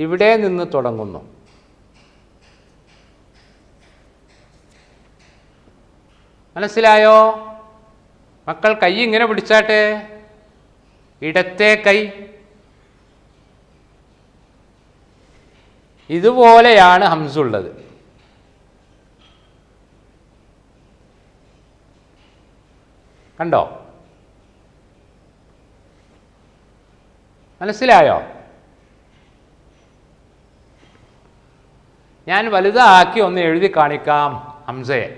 ഇവിടെ നിന്ന് തുടങ്ങുന്നു. മനസ്സിലായോ? മക്കൾ കൈ ഇങ്ങനെ പിടിച്ചാട്ടെ. ഇടത്തെ കൈ ഇതുപോലെയാണ് ഹംസുള്ളത്. കണ്ടോ? മനസ്സിലായോ? ഞാൻ വലുതാക്കി ഒന്ന് എഴുതി കാണിക്കാം ഹംസയെ.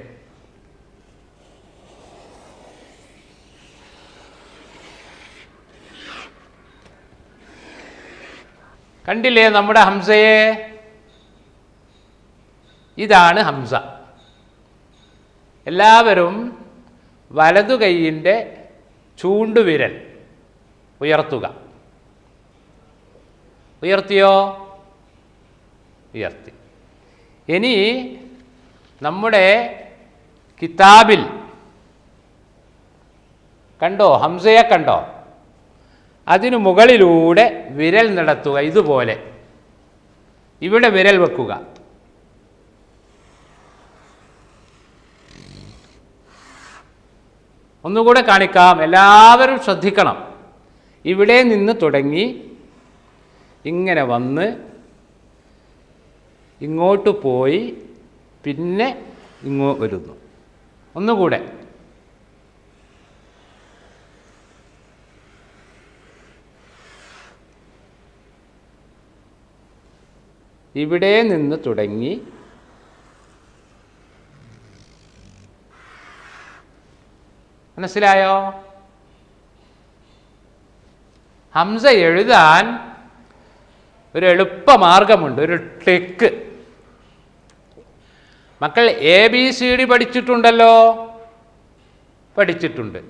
കണ്ടില്ലേ നമ്മുടെ ഹംസയെ? ഇതാണ് ഹംസ. എല്ലാവരും വലതു കൈയിൻ്റെ ചൂണ്ടുവിരൽ ഉയർത്തുക. ഉയർത്തിയോ? ഉയർത്തി. ഇനി നമ്മുടെ കിതാബിൽ കണ്ടോ? ഹംസയെ കണ്ടോ? അതിനു മുകളിലൂടെ വിരൽ നടത്തുക. ഇതുപോലെ ഇവിടെ വിരൽ വെക്കുക. ഒന്നുകൂടെ കാണിക്കാം, എല്ലാവരും ശ്രദ്ധിക്കണം. ഇവിടെ നിന്ന് തുടങ്ങി ഇങ്ങനെ വന്ന് ഇങ്ങോട്ട് പോയി പിന്നെ ഇങ്ങോട്ട് വരുന്നു. ഒന്നുകൂടെ. ഇവിടെ നിന്ന് തുടങ്ങി മനസ്സിലായോ? ഹംസ എഴുതാൻ ഒരു എളുപ്പമാർഗമുണ്ട്, ഒരു ട്രിക്ക്. മക്കൾ ABCD പഠിച്ചിട്ടുണ്ടല്ലോ? പഠിച്ചിട്ടുണ്ട്.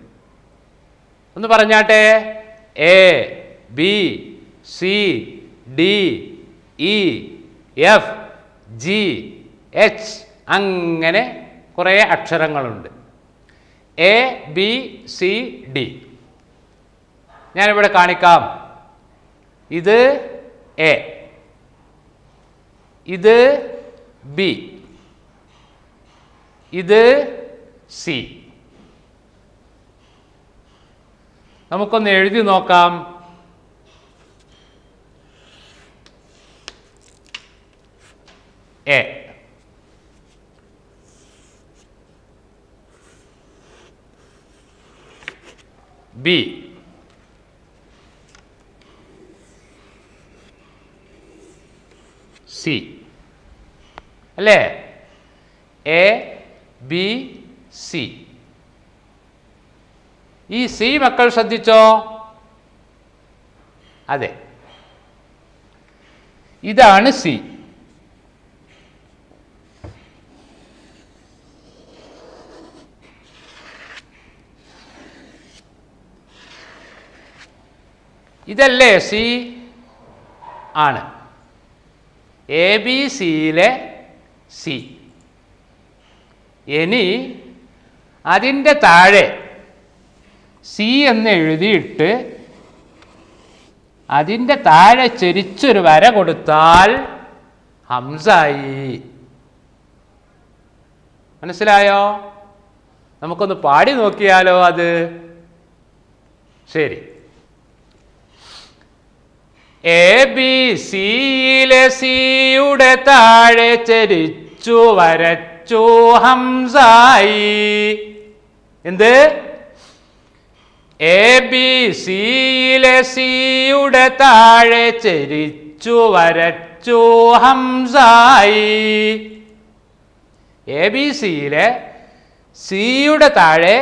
ഒന്ന് പറഞ്ഞാട്ടെ. ABCDEFGH അങ്ങനെ കുറേ അക്ഷരങ്ങളുണ്ട്. ABCD ഞാനിവിടെ കാണിക്കാം. ഇത് A, ഇത് B, ഇത് C. നമുക്കൊന്ന് എഴുതി നോക്കാം. A, B, C അല്ലേ? ABC. ഈ C മക്കൾ ശ്രദ്ധിച്ചോ? അതെ, ഇതാണ് C. ഇതല്ലേ C? ആണ്. ABCയിലെ C. ഇനി അതിൻ്റെ താഴെ C എന്ന് എഴുതിയിട്ട് അതിൻ്റെ താഴെ ചെരിച്ചൊരു വര കൊടുത്താൽ ഹംസായി. മനസ്സിലായോ? നമുക്കൊന്ന് പാടി നോക്കിയാലോ അത്? ശരി. ABCയിലെ സിയുടെ താഴെ ചരിച്ചു വരച്ചു ഹംസായി. എന്ത്? ABCയിലെ സിയുടെ താഴെ ചരിച്ചു വരച്ചു ഹംസായി. ABCയിലെ സിയുടെ താഴെ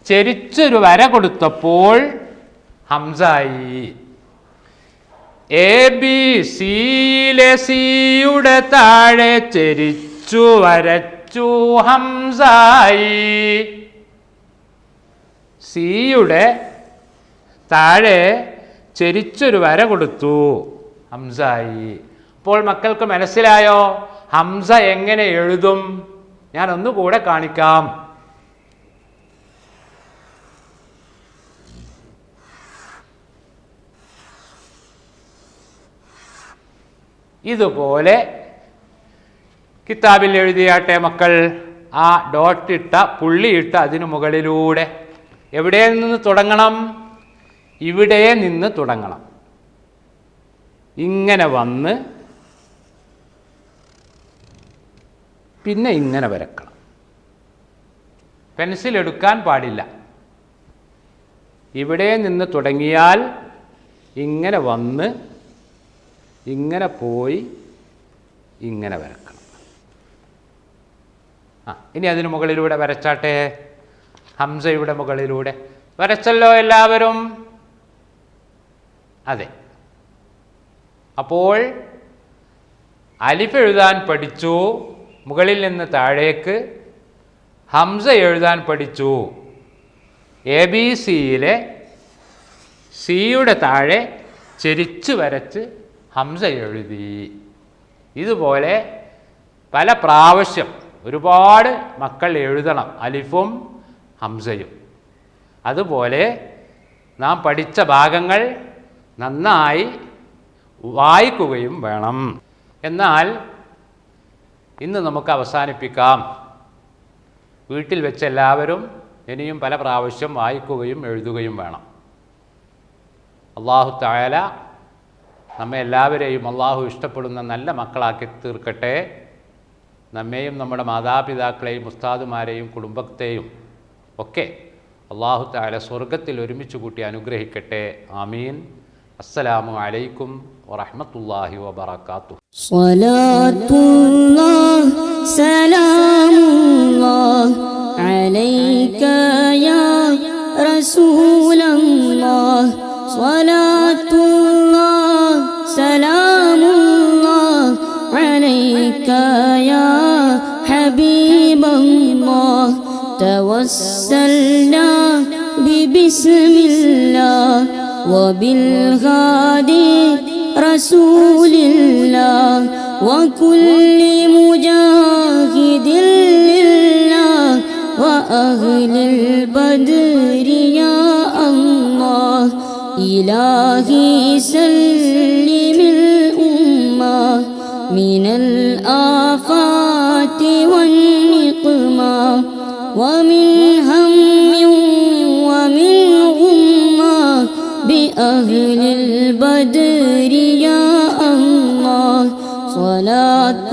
ചെരിച്ചൊരു വര കൊടുത്തപ്പോൾ ഹംസായി. ABCയിലെ സിയുടെ താഴെ ചെരിച്ചു വരച്ചു ഹംസായി. സിയുടെ താഴെ ചെരിച്ചൊരു വര കൊടുത്തു, ഹംസായി. അപ്പോൾ മക്കൾക്ക് മനസ്സിലായോ ഹംസ എങ്ങനെ എഴുതും? ഞാൻ ഒന്നുകൂടെ കാണിക്കാം. ഇതുപോലെ കിതാബിൽ എഴുതിയാട്ടെ മക്കൾ. ആ ഡോട്ടിട്ട പുള്ളിയിട്ട അതിനു മുകളിലൂടെ എവിടെ നിന്ന് തുടങ്ങണം? ഇവിടെ നിന്ന് തുടങ്ങണം. ഇങ്ങനെ വന്ന് പിന്നെ ഇങ്ങനെ വരക്കണം. പെൻസിൽ എടുക്കാൻ പാടില്ല. ഇവിടെ നിന്ന് തുടങ്ങിയാൽ ഇങ്ങനെ വന്ന് ഇങ്ങനെ പോയി ഇങ്ങനെ വരക്കണം. ഇനി അതിന് മുകളിലൂടെ വരച്ചാട്ടെ. ഹംസയുടെ മുകളിലൂടെ വരച്ചല്ലോ എല്ലാവരും? അതെ. അപ്പോൾ അലിഫ് എഴുതാൻ പഠിച്ചു, മുകളിൽ നിന്ന് താഴേക്ക്. ഹംസ എഴുതാൻ പഠിച്ചു. ABC-യിലെ സിയുടെ താഴെ ചെരിച്ച് വരച്ച് ഹംസ എഴുതി. ഇതുപോലെ പല പ്രാവശ്യം ഒരുപാട് മക്കൾ എഴുതണം അലിഫും ഹംസയും. അതുപോലെ നാം പഠിച്ച ഭാഗങ്ങൾ നന്നായി വായിക്കുകയും വേണം. എന്നാൽ ഇന്ന് നമുക്ക് അവസാനിപ്പിക്കാം. വീട്ടിൽ വെച്ച് എല്ലാവരും ഇനിയും പല പ്രാവശ്യം വായിക്കുകയും എഴുതുകയും വേണം. അല്ലാഹു തആല നമ്മെ എല്ലാവരെയും അല്ലാഹു ഇഷ്ടപ്പെടുന്ന നല്ല മക്കളാക്കി തീർക്കട്ടെ. നമ്മെയും നമ്മുടെ മാതാപിതാക്കളെയും ഉസ്താദുമാരെയും കുടുംബത്തെയും ഒക്കെ അല്ലാഹു തആല സ്വർഗത്തിൽ ഒരുമിച്ച് കൂട്ടി അനുഗ്രഹിക്കട്ടെ. ആമീൻ. അസ്സലാമു അലൈക്കും വറഹ്മത്തുള്ളാഹി വബറകാതുഹു. സ്വലാത്തുല്ലാഹി സലാമുല്ലാഹി അലൈക യാ റസൂലല്ലാഹ്. സ്വലാത്തുല്ലാഹി സലാമുല്ലാഹി അലൈക യാ ഹബീബല്ലാഹ്. തവസ്സൽനാ ബിസ്മില്ലാഹ് وبالهادي رسول الله وكل مجاهد لله وأهل البدر يا الله. إلهي سلم الأمة من الآفات والنقمة ومن هم ومن غمة بأهل البدر يا الله. صلاة